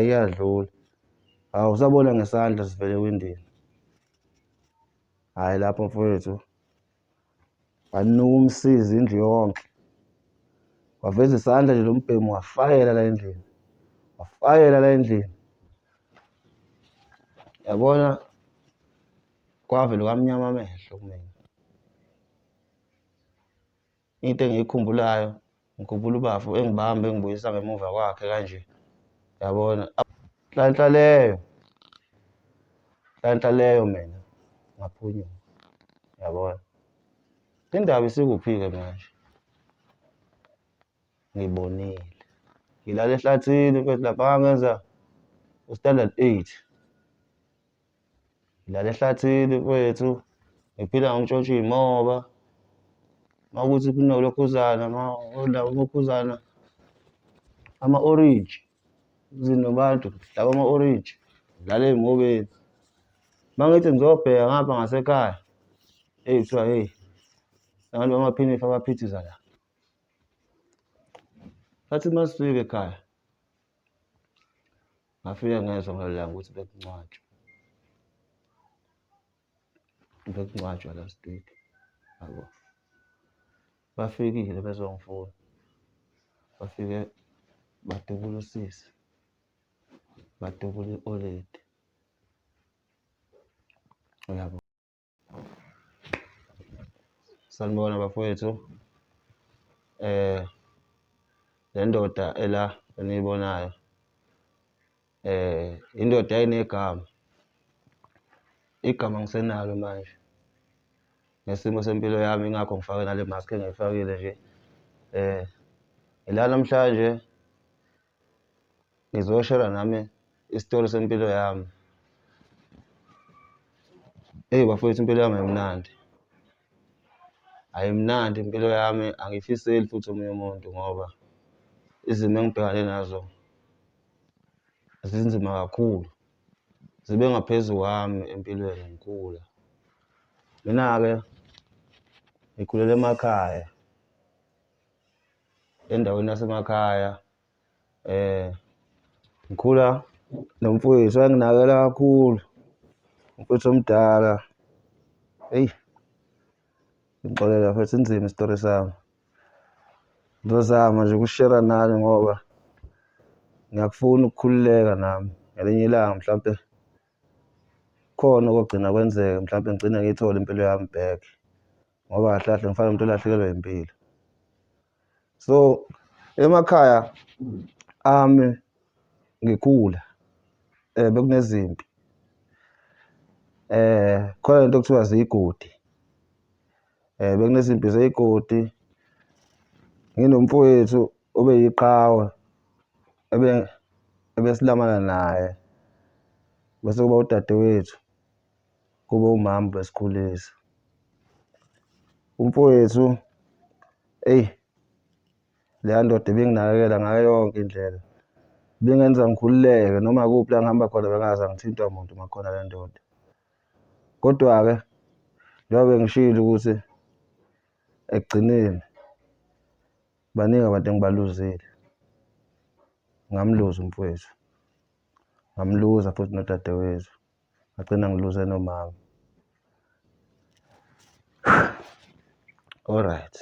iyadlula. Hawu usabona ngesandla sivele ewindini. Hhayi lapho mfowethu wanuka umsizi indlu yonke, waveza isandla nje lo mbhemu wafayela la endlini, wafayela la endlini. Yabona kwavele kwamnyama amehlo kumina. Into engiyikhumbulayo ngikhumbula ubafu engibamba engibuyisa ngemuva kwakhe kanje, yabona nhlanhla leyo mina ngaphunyuka, yabona. Indaba isikuphi-ke manje? Ngibonile ngilala ehlathini mfethu lapha ngangenza u-standard 8, ngilala ehlathini mfethu ngiphila ngokutshontsha iy'moba. Makuthi kunolokhuzana ulokhuzana ama-orintshi zinobantu hlaba ama-orintshi ngilala ey'mobeni. Mangithi ngizobheka ngapha ngasekhaya kuthiwa heyi nabantu bamaphinifa baphithiza la. Ngathi masifika ekhaya ngafike ngezwa ngalelo langa ukuthi bekungcwatshwa la street, yabo. Bafikile bezongifuna, bafike badubula usisi, badubula i-olidi, uyabo. Sanibona bafowethu, le ndoda ela eniyibonayo indoda yayinegama, igama ngisenalo manje ngesimo sempilo yami, ingakho ngifake nale mask engiyifakile nje. Ila namhlanje ngizoshera nami isitori sempilo yami. Eyi bafowethu impilo yami ayimnandi, ayimnandi impilo yami, angiyifiseli futhi omunye umuntu ngoba izimo engibhekane nazo zinzima kakhulu, zibe ngaphezu kwami empilweni ngikhula. Mina-ke ngikhulela emakhaya, endaweni yasemakhaya, ngikhula nomfowethu owanginakekela kakhulu, umfowethu omdala. Eyi ngixolela mfethu inzima isitori sami. Ngizozama nje ukushera nani ngoba ngiyakufuna ukukhululeka nami ngelinye ilanga mhlampe khona okogcina kwenzeka, mhlampe ngigcine ngiyithole impilo yami back ngoba kahle kahle ngifana nomuntu olahlekelwe impilo. So emakhaya ami ngikhula bekunezimpi, khona lento okuthiwa ziyigodi, bekunezimpi zeyigodi. Nginomfowethu obeyiqhawe ebesilamana naye, bese kuba udadewethu, kube umama besikhulisa. Umfowethu eyi leya ndoda ibinginakekela ngayo yonke indlela, ibingenza ngikhululeke noma kuphi la ngihamba khona bengaze ngithintwa muntu makukhona le ndoda. Kodwa-ke njengoba ngishilo ukuthi ekugcineni baningi abantu engibaluzile, ngamluza umfowethu, ngamluza futhi nodadewethu, ngagcina ngiluze nomama. Alright,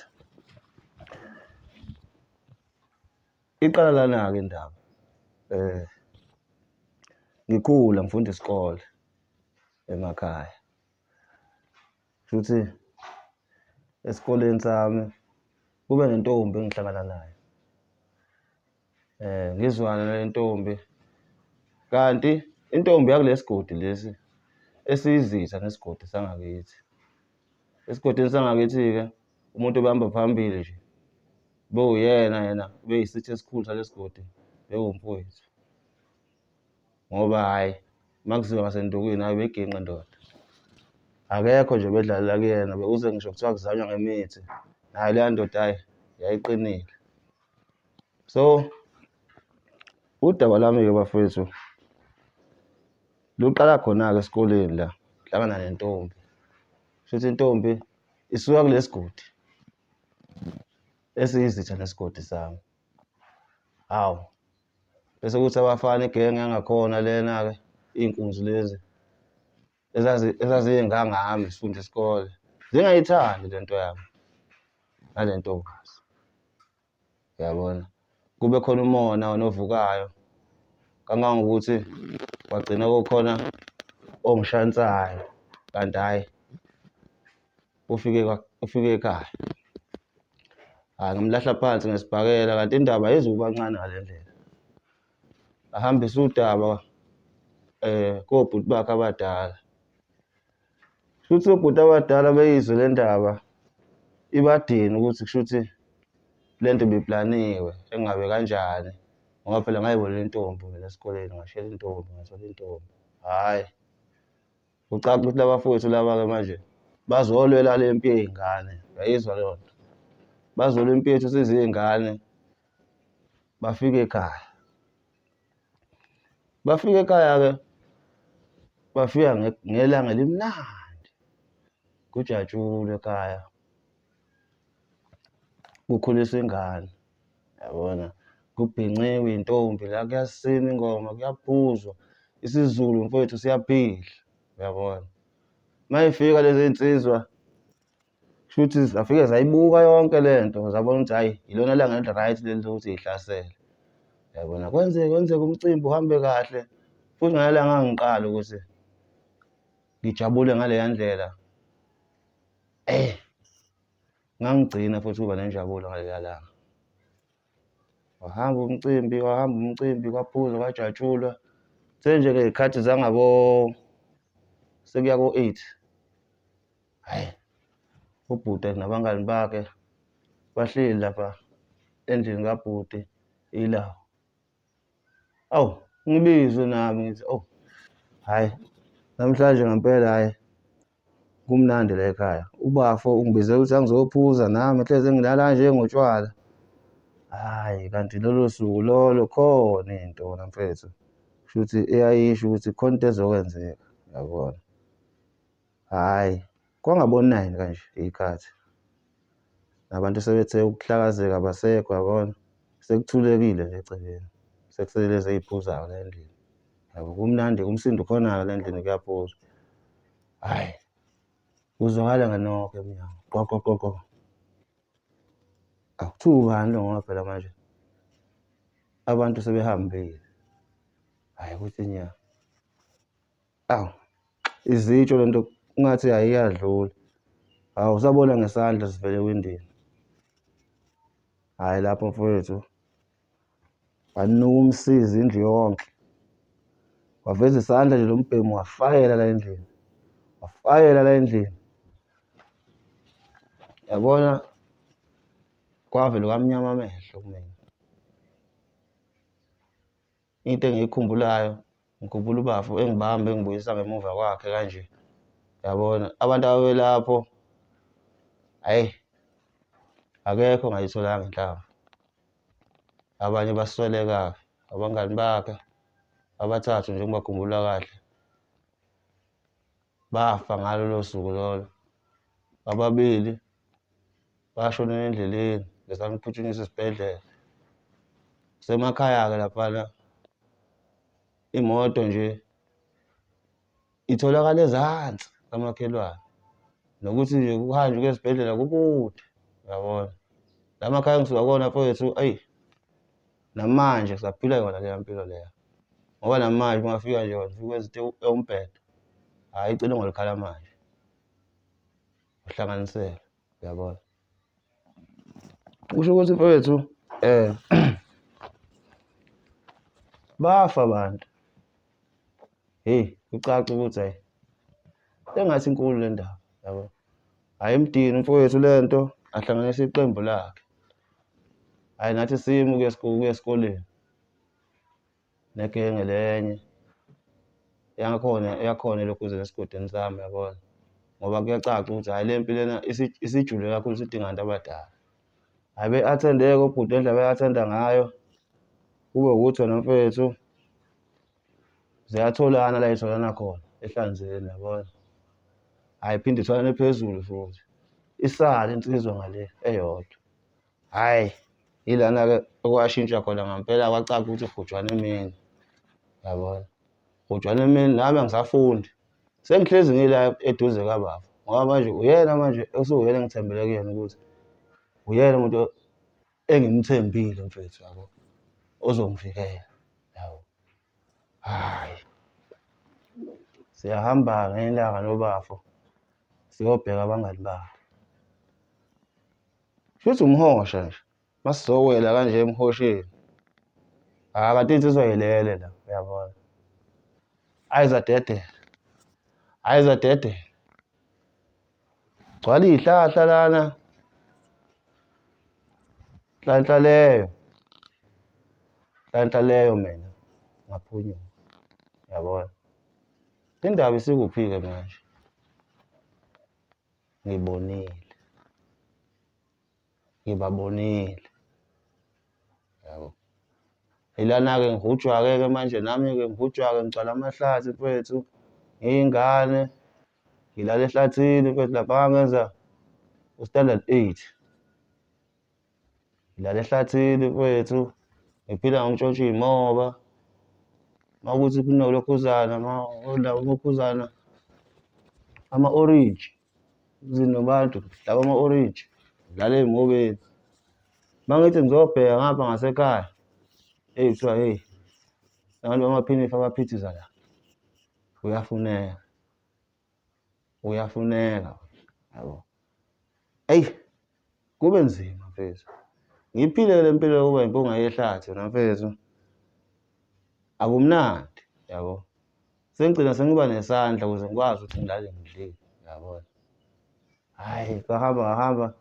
iqala lana-ke indaba. Ngikhula ngifunda isikole emakhaya, shuthi esikoleni sami kube nentombi engihlangana nayo, ngizwana nale ntombi, kanti intombi yakulesi sigodi lesi esiyizitha nesigodi sangakithi. Esigodini sangakithi-ke umuntu obehamba phambili nje yena ubeyisitha esikhulu salesi sigodi bekuwumfowethu ngoba hhayi makuziwa ngasendukwini hhayi ubeginqa ndoda, akekho nje obedlalela kuyena, bekuze ngisho kuthiwa kuzanywa ngemithi nayo leya ndoda hhayi yayiqinile. So udaba lwami-ke bafowethu luqala khona-ke esikoleni la, ngihlangana nentombi, shuthi intombi isuka kulesi godi esiyizitha nesigodi sami. Hawu bese kuthi abafana igenge yangakhona lena-ke iy'nkunzi lezi ezazingangami sifunda isikole zingayithandi le nto yami nale ntombazi, uyabona. Kube khona umona novukayo kangangokuthi kwagcina kukhona ongishansayo kanti hhayi ufike ekhaya. Hhayi ngimlahla phansi ngesibhakela kanti indaba ayizukuba ncane ngale ndlela. Ahambisa udaba kobhuti bakhe abadala. Kushuthi obhuti abadala beyizwe le ndaba ibadini ukuthi kushuthi le nto ibiplaniwe engabe kanjani ngoba phela ngayibona intombi mina esikoleni ngashiyela intombi ngathola intombi. Hhayi kucaca ukuthi labafowethu laba-ke manje bazolwela le mpi yey'ngane, uyayizwa leyo nto? Bazolwa impi yethu siyizingane. Bafika ekhaya, bafika ekhaya-ke bafika ngelanga elimnandi kujatshulwe ekhaya, kukhuliswa ingane, yabona, kubhinciwe iy'ntombi la kuyasinwa ingoma, kuyaphuzwa, isiZulu mfowethu siyaphihla, uyabona. Mayifika lezi iy'nsizwa kushuthi zafike zayibuka yonke le nto zabona ukuthi hhayi ilona langa eli-right leli lokuthi y'hlasele, yabona. Kwenzeke umcimbi uhambe kahle futhi ngala ngangiqala ukuthi ngijabule ngaleya ndlela ngangigcina futhi ukuba nenjabulo ngaleliya langa. Wahamba umcimbi kwaphuzwa kwajatshulwa. Senje ngey'khathi sekuya ko-8 hhayi ubhuti nabangani bakhe bahleli lapha endlini kabhuti ilawa. Awu ngibizwe nami ngithi oh hhayi namhlanje ngempela hhayi kumnandi la ekhaya. Ubafo ungibizele ukuthi angizophuza nami hleze ngilala nje ngotshwala. Hhayi kanti lolo suku lolo khona into wena mfethu kushuthi eyayisho ukuthi khona into ezokwenzeka, yabona. Hhayi kwangabo-9 kanje iy'khathi nabantu sebethe ukuhlakazeka abasekho, yabona, sekuthulekile nje egcekeni, sekusele lezi ey'phuzayo la endlini, yabo. Kumnandi umsindo ukhona-ke la endlini kuyaphuzwa. Hhayi kuzwakala nganokho emnyango qoqo. Awu kuthiwa ubani lo ngoba phela manje abantu sebehambile. Hhayi kuthi nya awu izitsho le nto kungathi hhayi iyadlula. Hawu sabona ngesandla sivela ewindini. Hhayi lapho mfowethu wanuka umsizi indlu yonke, waveza isandla nje lo mbhemu wafakela la endlini, yabona. Kwavele kwamnyama amehlo kumina. Into engiyikhumbulayo ngikhumbula ubafo engibamba engibuyisa ngemuva kwakhe kanje, yabona. Abantu ababelapho hhayi akekho ongayitholanga inhlamvu. Abanye basweleka-ke, abangani bakhe abathathu nje engibakhumbula kahle bafa ngalolo suku lolo. Ababili bashonela endleleni bezama ukuphuthunyiswa esibhedlela. Kusemakhaya-ke laphana imoto nje itholakala ezansi kamakhelwane nokuthi nje kuhanjwe ukuya esibhedlela kukude, uyabona. La makhaya engisuka kuwona mfowethu eyi namanje sisaphila yona leya mpilo leya ngoba namanje ungafika nje ufike ewumbhede hhayi icilongo likhala manje, uhlanganiselwe, uyabona. Kusho ukuthi mfowethu bafa abantu. Hheyi kucace ukuthi hhayi engathi inkulu le ndaba, yabo. Hhayi emdini mfowethu le nto ahlanganisa iqembu lakhe. Hhayi nathi sima ukuya esikoleni negenge lenye yakhona elokhuzeni esigodini sami, yabona. Ngoba kuyacaca ukuthi hhayi le mpi lena isijule kakhulu isidinga abantu abadala. Hhayi be-attend-eke obhuti ngendlela abaye-attend-a ngayo kube ukuthi wena mfowethu ziyatholana la y'tholana khona ehlanzeni, yabona. Hhayi iphinde itholane phezulu futhi isale insizwa ngale eyodwa. Hhayi Ilana-ke okwashintsha khona ngampela kwacaca ukuthi Gujwane emini, yabona. Gujwane emini nami angisafundi, sengihlezi ngila eduze kababa ngoba manje uyena manje okuwuyena engithembele kuyena ukuthi uyena umuntu engimthembile mfethu, yabo, ozongivikela, yabo. Hhayi, siyahamba ngelinye ilanga noBafo siyobheka abangani babo. Shuthi umhosha nje, masizowela kanje emhosheni, kanti insizwa yilele la, uyabona. Hhayi zadedela, hhayi zadedela, gcwala iy'hlahla lana, nhlanhla leyo mina ngaphunyuka, yabona. Indaba isikuphi-ke manje? Ngibabonile, yabo. Ilana-ke ngihutshwa-ke manje nami-ke ngihutshwa-ke ngigcwala amahlathi mfethu, ngiyingane, ngilala ehlathini mfethu lapha ngenza u-standard 8. Ngilala ehlathini mfethu, ngiphila ngokutshontsha iy'moba, makuwukuthi kunolokhuzana ulokhuzana, ama-orintshi, zinobantu hlaba ama-orintshi, ngilala ey'mobeni. Uma ngithi ngizobheka ngapha ngasekhaya, eyi kuthiwa heyi, nabantu bamaphinifa abaphithiza la, uyafuneka, yabo. Eyi, kube nzima mfethu, ngiyiphile le mpilo yokuba impunga yehlathi yona mfethu, akumnandi, yabo. Sengigcina sengiba nesandla ukuze ngikwazi ukuthi ngilale ngidlile, yabona. Hhayi, ngahamba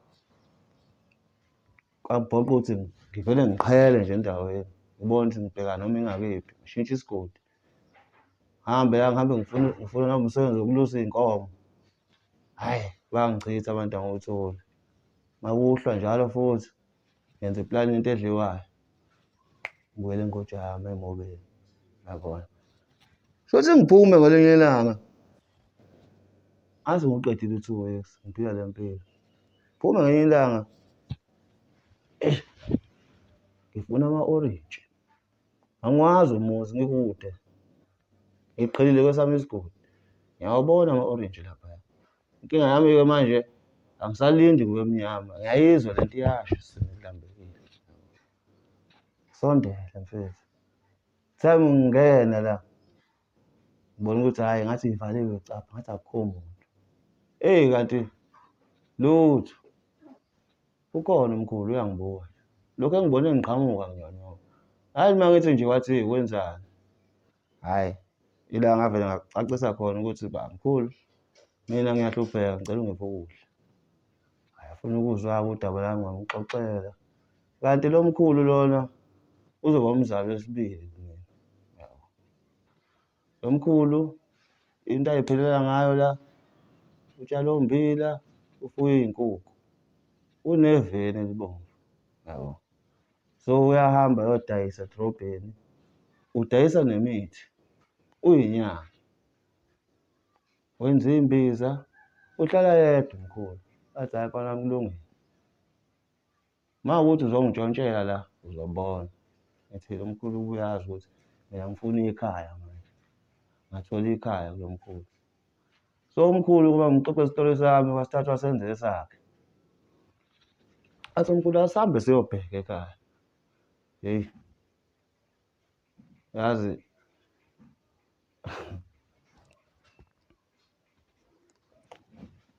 kwangiphoqa ukuthi ngivele ngiqhele nje endaweni, ngibone ukuthi ngibheka noma ingakephi, ngishintshe isigodi, ngihambe ngifuna noma umsebenzi wokulusa iy'nkomo. Hhayi, bangichitha abantu angiwutholi, makuhlwa njalo futhi ngenza iplani yento edliwayo, ngibuyele eNkojama emobeni, yabona. Shuthi ngiphume ngelinye ilanga, ngathi ngiwuqedile u-2 weeks ngiphila le mpilo, ngiphume ngelinye ilanga, ngifuna ama-orintshi, angiwazi umuzi ngikude, ngiqhelile kwesami isigodi, ngiyawabona ama-orintshi laphaya. Inkinga yami-ke manje angisalindi kube mnyama, ngiyayizwa lento iyasho sengilambekile, ngisondele mfethu, time ngingena la, ngibona ukuthi hhayi ngathi ngivaliwe capha, ngathi akukho muntu. Eyi kanti lutho, ukhona umkhulu uyangibuka, lokhu engibone ngiqhamuka nginyonyoba. Hhayi uma ngithi nje wathi wenzani, hhayi ila ngavele ngakucacisa khona ukuthi mkhulu, mina ngiyahlupheka ngicela ungiphe ukudla. Hhayi afuna ukuzwa-ke udaba lami ngamxoxela, kanti lo mkhulu lona uzoba umzali wesibili kumina, yabo. Lo mkhulu into ay'philela ngayo la, utshala ommbila, ufuye iy'nkukhu, uneveni elibomvu, yabo. So uyahamba ayodayisa edrobheni, udayisa nemithi, uyinyanga, wenza iy'mbiza, uhlala yedwa umkhulu, athi hhayi kona kulungile. Uma kuwukuthi uzongishontshela la uzobona. Ngithi lo mkhulu uyazi ukuthi mina ngifuna ikhaya manje, ngathola ikhaya kulo mkhulu. So umkhulu kuba ngixoxa isitori sami wasithatha wasenza esakhe, athi mkhulu asihambe siyobheka ekhaya. Hheyi, yazi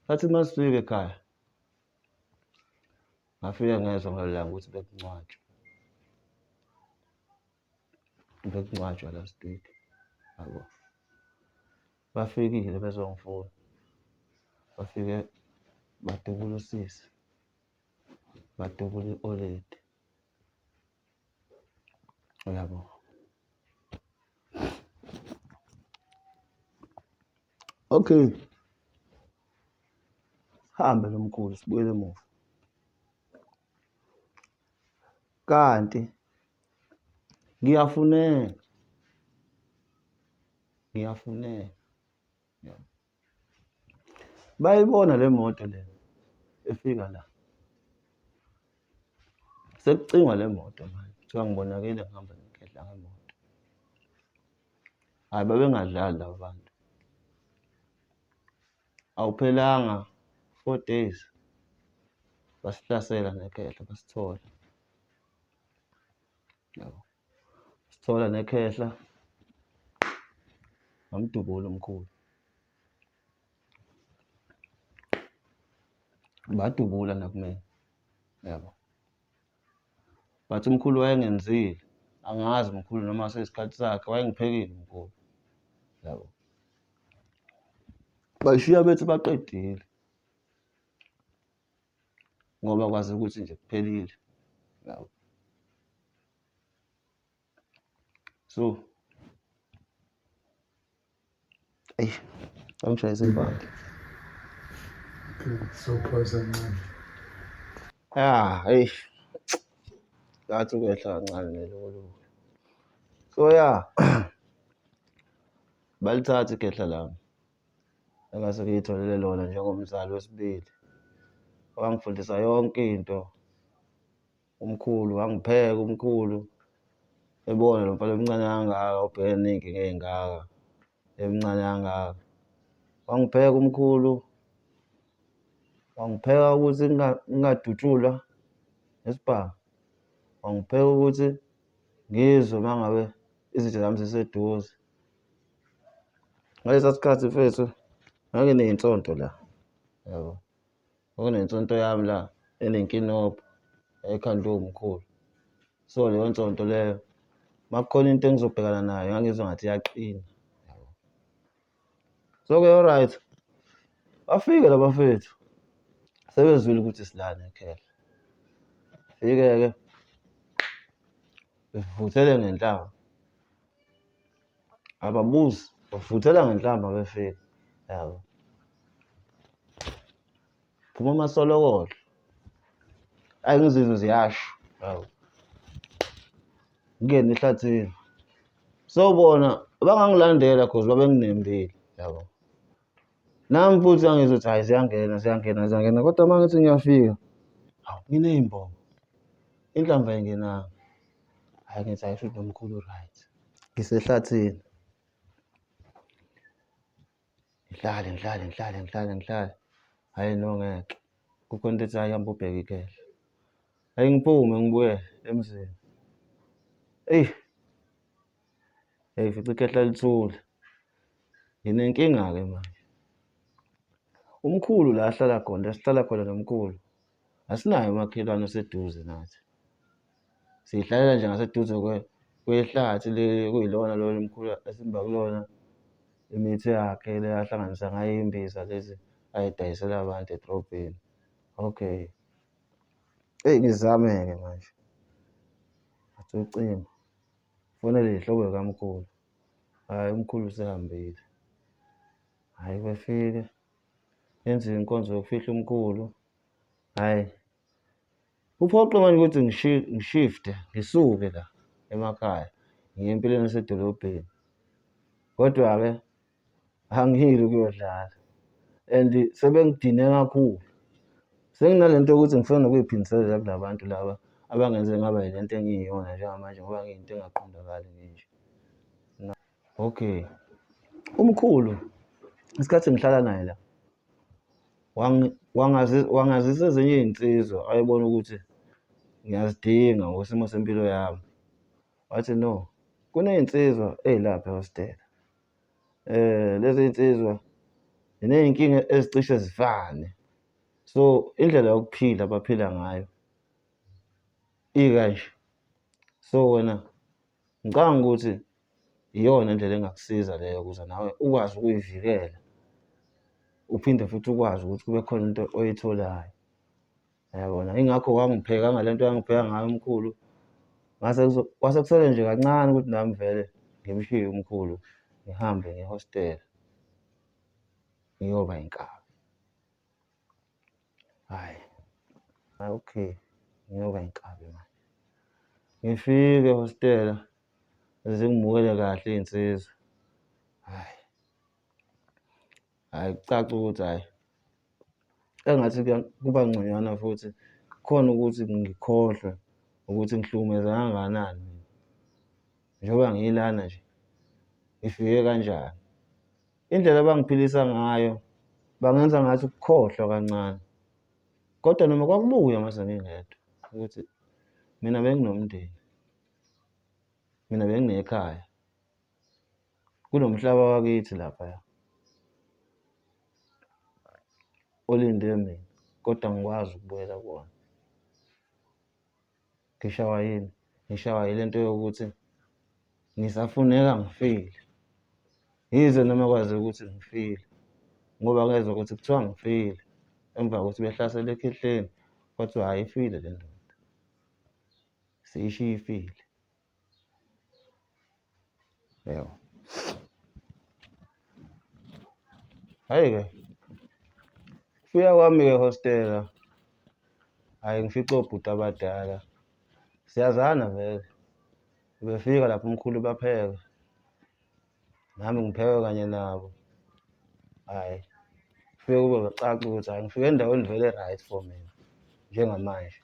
sathi masifika ekhaya, ngafika ngezwa ngalelo langa ukuthi bekungcwatshwa la street, yabo. Bafikile bezongifuna, bafike badubula usisi, badubula i-olidi, uyabo. Okay, hambe lo mkhulu sibuyele emuva, kanti ngiyafuneka, yabo. Bayibona le moto le efika la, sekucingwa le moto manje, kuthiwa ngibonakele ngihamba ngekhehla ngemoto. Hhayi, babengadlali laba bantu. Awuphelanga 4 days basihlasela nekhehla, basithola, yabo. Sithola nekhehla, ngamdubula umkhulu, badubula nakumina, yabo. Bathi umkhulu wayengenzile, angazi umkhulu noma seyisikhathi sakhe, wayengiphekile umkhulu, yabo. Bashiya bethi baqedile ngoba kwazi ukuthi nje kuphelile, yabo. So, eyi, bangishayisa impande. So phosa kancane. Eyi, ngathi ukwehla kancane nelolo. So balithatha ikhehla lami engase ngiyitholele lona njengomzali wesibili. Wangifundisa yonke into umkhulu, wangipheka umkhulu, ebona lo mfana omncane kangaka ubhekene ney'nkinga ey'ngaka, emncane kangaka. Wangipheka umkhulu, wangipheka ukuthi ngingadutshulwa nesibhamu. Wangipheka ukuthi ngizwe uma ngabe izitho zami ziseduze. Ngalesa sikhathi mfethu nganginey'nsonto la, yabo. Kwakunensonto yami la enenkinobho eyayikhandwe umkhulu. So leyo nsonto leyo uma kukhona into engizobhekana nayo ngangizwa ngathi iyaqina, yabo. So-ke all-right, bafike la bafethu sebezwile ukuthi silana nekhehla. Fike-ke bevuthele ngenhlamba, ababuzi, bavuthela ngenhlamba befika, yabo. Phuma amasolokodo, ayi ngizizwe ziyasha, yabo. Ngingena ehlathini. So bona bangangilandela cause babenginembile, yabo. Nami futhi ngangizwe ukuthi hhayi ziyangena, kodwa uma ngithi ngiyafika, hawu, nginey'mbobo, inhlamba ayingenanga. Hhayi, ngithi hhayi shuthi nomkhulu right. Ngisehlathini, ngihlale, hhayi no ngeke. Kukhona into ethi hhayi hamba ubheke ikhehla. Hhayi ngiphume ngibuyele emzini. Eyi, fica ikhehla lithule. Nginenkinga-ke manje. Umkhulu la ahlala khona, esihlala khona nomkhulu, asinaye umakhelwane oseduze nathi. Sihlalela nje ngaseduze kwehlathi leli okuyilona lolo mkhulu esimba kulona imithi yakhe le ahlanganisa ngayo iy'mbiza lezi ay'dayisela abantu edrobheni. Okay. Eyi, ngizame-ke manje, ngathi ucingo, fonele iy'hlobo zikamkhulu. Hhayi, umkhulu usehambile. Hhayi, befike yenziwe inkonzo yokufihla umkhulu. Hhayi, kuphoqe manje ukuthi ngishifte, ngisuke la emakhaya ngiye empilweni yasedolobheni. Kodwa-ke angiyili ukuyodlala and sebengidine kakhulu. Senginale nto yokuthi ngifuna nokuy'phindisela kula bantu laba abangenze ngaba yilento engiyiyona njengamanje ngoba ngiyinto engaqondakali nje. Okay, umkhulu isikhathi ngihlala naye la wangazisa ezinye iy'nsizwa ayebona ukuthi ngiyazidinga ngokwesimo sempilo yami. Wathi no, kuney'nsizwa ey'lapha e-hostela. Lezi iy'nsizwa ziney'nkinga ezicishe zifane. So indlela yokuphila abaphila ngayo ikanje. So wena ngicabanga ukuthi iyona indlela engakusiza leyo ukuze nawe ukwazi ukuy'vikela, uphinde futhi ukwazi ukuthi kube khona into oyitholayo, yabona. Yingakho wangipheka ngale nto wangipheka ngayo umkhulu. Kwase kusele nje kancane ukuthi nami vele ngimshiye umkhulu ngihambe nge-hostel ngiyoba inkabi. Hhayi, okay, ngiyoba inkabi manje. Ngifike ehostela zingimukele kahle iy'nsizwa. Hhayi, kucace ukuthi hhayi engathi kuba ngconywana futhi khona ukuthi ngikhohlwe ukuthi ngihlukumeza kangakanani mina. Njengoba ngilana nje ngifike kanjani. Indlela abangiphilisa ngayo bangenza ngathi ukukhohlwa kancane, kodwa noma kwakubuya mase ngingedwa ukuthi mina benginomndeni, mina benginekhaya, kunomhlaba wakithi laphaya olinde mina, kodwa ngikwazi ukubuyela kuwona. Ngishawa yini? Ngishawa yilento yokuthi ngisafuneka ngifile, yize noma kwazi ukuthi ngifile, ngoba ngezwa ukuthi kuthiwa ngifile emva kokuthi behlasele ekhihleni, kwathiwa hhayi ifile le ndoda, siyishiya ifile. Yebo. Hhayi-ke, kufika kwami-ke hostela, hhayi ngifice obhuti abadala, siyazana vele. Befika lapho umkhulu bapheka, nami ngipheka kanye nabo. Hhayi, kufike kube caca ukuthi hhayi ngifike endaweni vele right for mina njengamanje.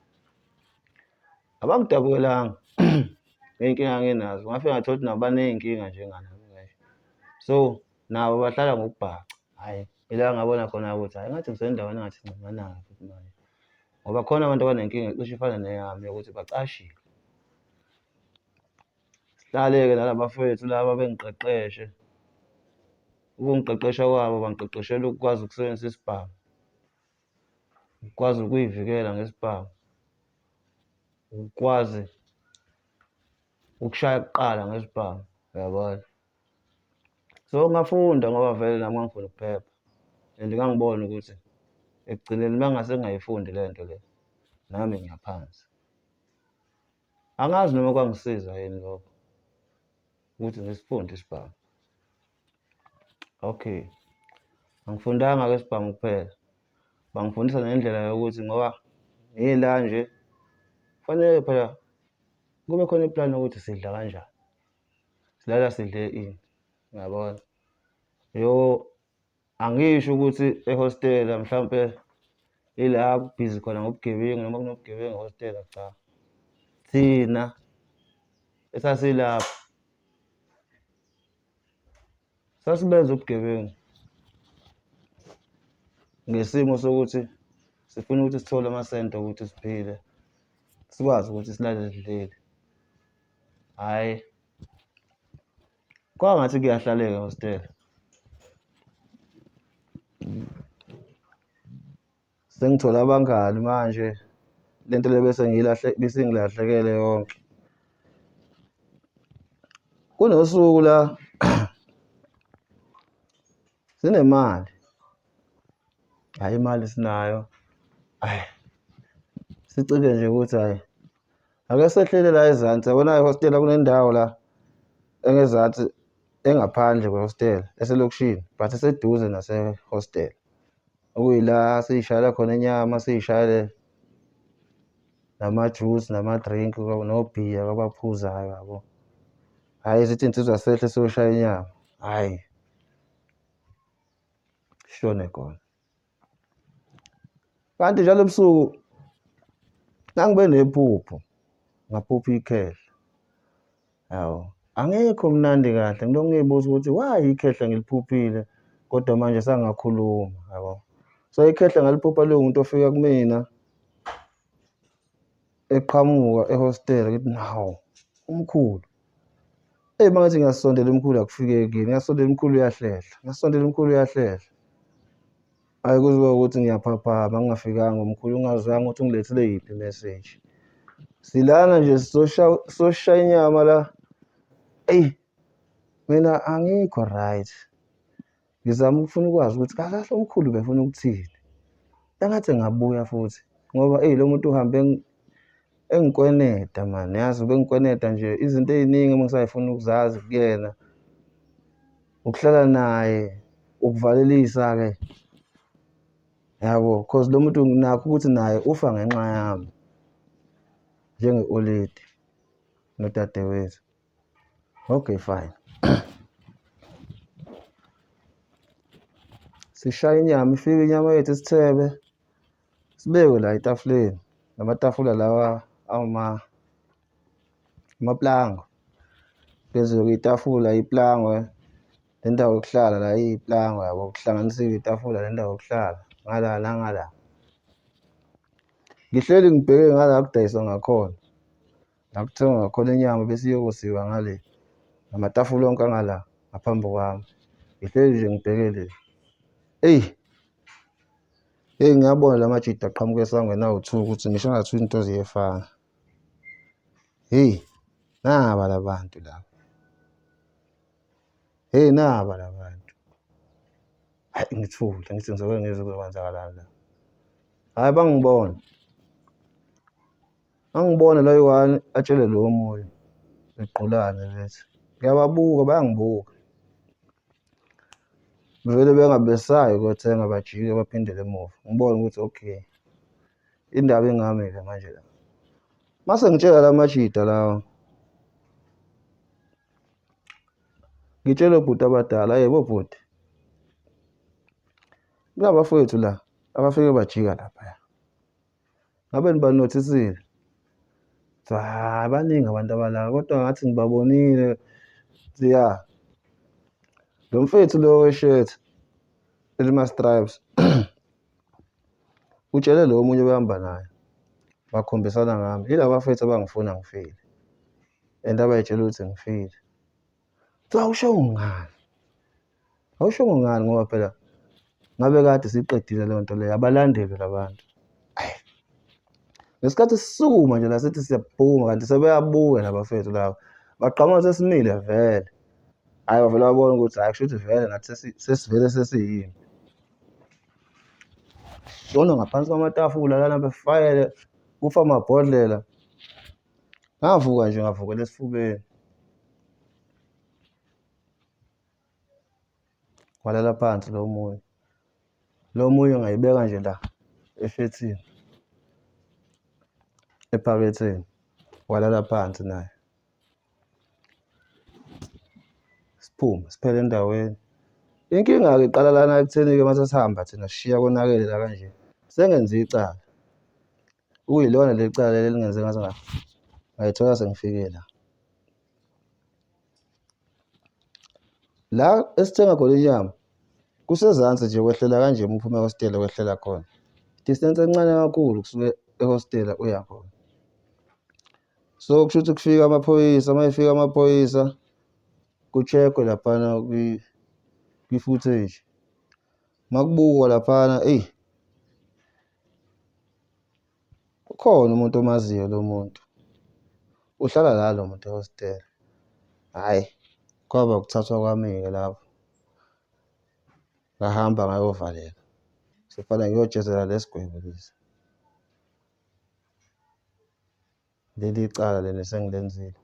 Abangidabukelanga ngey'nkinga enginazo, ngafike ngathola ukuthi nabo baney'nkinga njenganami nje. So nabo bahlala ngokubhaca, hhayi ila ngabona khona ukuthi hhayi ngathi ngisendaweni engathi ncincananga futhi manje, ngoba khona abantu abanenkinga ecishe ifana neyami yokuthi bacashile. Sihlale-ke nala bafowethu laba bengiqeqeshe. Ukungiqeqesha kwabo bangiqeqeshela ukukwazi ukusebenzisa isibhamu, ukukwazi ukuy'vikela ngesibhamu, ukukwazi ukushaya kuqala ngesibhamu, uyabona. So ngafunda ngoba vele nami ngangifuna ukuphepha and ngangibona ukuthi ekugcineni uma ngingase ngingayifundi le nto le, nami ngiyaphansi. Angazi noma kwangisiza yini lokho ukuthi ngisifunde isibhamu. Okay, angifundanga-ke isibhamu kuphela, bangifundisa nendlela yokuthi ngoba ngila nje kufanele phela kube khona iplani yokuthi sidla kanjani, silala sidle ini, uyabona. Angisho ukuthi ehostela mhlampe ila kubhizi khona ngobugebengu noma kunobugebengu ehostela, cha. Thina esasilapho sasibenza ubugebengu ngesimo sokuthi sifuna ukuthi sithole amasenti okuthi siphile, sikwazi ukuthi silale sidlile. Hhayi, kwangathi kuyahlaleka ehostela. Sengithole abangani manje, lento le bese ngilahlekele yonke. Kunosuku la sinemali, hhayi imali sinayo, hhayi sicike nje ukuthi hhayi ake sehlele la ezansi. Yabona ehostela kunendawo la engezansi engaphandle kwehostela eselokishini but eseduze nasehostela, okuyila siy'shayela khona inyama, siy'shayele namajusi namadrinki nobhiya kwabaphuzayo, yabo. Hhayi zithi insizwa sehle siyoshaya inyama, hhayi shone khona. Kanti njalo ebusuku nangibe nephupho, ngaphupha ikhehla, yabo. Angekho mnandi kahle, ngilokhu ngiy'buza ukuthi why ikhehla ngiliphuphile kodwa manje sangakhuluma, yabo. So ikhehla ngaliphupha loyo muntu ofika kumina eqhamuka ehostela, ngithi nawu umkhulu. Eyi uma ngathi ngiyasondela umkhulu akufike kini, ngiyasondela umkhulu uyahlehla, ngiyasondela umkhulu uyahlehla. Hhayi kuziwa ukuthi ngiyaphaphama ngingafikanga, umkhulu ungazange ukuthi ungilethele yiphi imeseji. Silana nje sizoshaya inyama la, eyi mina angikho right. Ngizama ukufuna ukwazi ukuthi kahle umkhulu befuna ukuthini. Engathi engabuya futhi ngoba eyi lo muntu uhambe engikweneta mani, yazi ubengikweneta nje izinto ey'ningi engisayifuna ukuzazi kuyena, ukuhlala naye, ukuvalelisa-ke, yabo, cause lo muntu nakho ukuthi naye ufa ngenxa yami njenge-olidi nodadewethu. Okay fine. Sishaya inyama, ifike inyama yethu isithebe, sibekwe la etafuleni, namatafula lawa Amaplango, phezulu itafula iplangwe, le ndawo yokuhlala la iyiplango yabo, kuhlanganisiwe itafula le ndawo yokuhlala ngala nangala. Ngihleli ngibheke ngala kudayiswa ngakhona, la kuthengwa ngakhona inyama bese iyokosiwa ngale, namatafula onke angala ngaphambi kwami. Ngihleli nje ngibheke le. Ngiyabona la majidi aqhamuka esangweni awu-2 ukuthi ngisho engathiwa into ziyefana. Naba la bantu laba. Naba la bantu. Hayi ngithule, ngithi ngizoke ngizwe kuzokwenzakalani la. Hhayi bangibona la yi-1 atshele lo omunye beqhulane bethi ngiyababuka, bayangibuka. Bevele bengabesayi ukuyothenga bajike baphindele emuva. Ngibone ukuthi okay, indaba ingami-ke manje la. Mase ngitshela la majida lawa, ngitshela obhuti abadala, yebo bhuti, kulabafowethu la abafike bajika laphaya, ngabe nibanothisile? Hayi baningi abantu abala kodwa ngathi ngibabonile ukuthi ya lo mfethu lo weshirt elima-stripes utshele lo omunye behamba naye, bakhombisana ngami, yila bafethu abangifuna ngifile and abay'tshela ukuthi ngifile. Awushongo ngani? Awushongo ngani ngoba phela ngabe kade siyiqedile leyo nto leyo, abalandeli labantu. Ngesikhathi sisukuma nje la sithi siyaphuma kanti sebeyabuya labafethu laba, bagqama sesimile vele. Hhayi bavele babona ukuthi hhayi kusho ukuthi vele nathi sesivele sesiyimpi. Shona ngaphansi kwamatafula lana befayele kufa amabhodlela. Ngavuka nje ngavukela esifubeni. Walala phansi lo munye. Lo munye ngayibeka nje la efethini, ephaketheni, walala phansi naye. Siphume siphele endaweni. Inkinga-ke iqala lana ekutheni-ke mase sihamba thina sishiya konakele la kanje, sengenze icala. Kuyilona leli cala leli elingenze ngathi ngayithola sengifike la. La esithenga khona inyama kusezansi nje wehlela kanje uma uphuma ehostela wehlela khona. Distance encane kakhulu kusuke ehostela uya khona. So kusho ukuthi kufika amaphoyisa, mayefika amaphoyisa ku-check-we laphana kwi-footage. Makubukwa laphana, ukhona umuntu omaziyo lo muntu, uhlala la lo muntu ehostela. Hhayi kwaba ukuthathwa kwami-ke lapho, ngahamba ngayovalelwa, sekufanele ngiyojezela lesi gwebu lesi. Leli cala leli esengilenzile.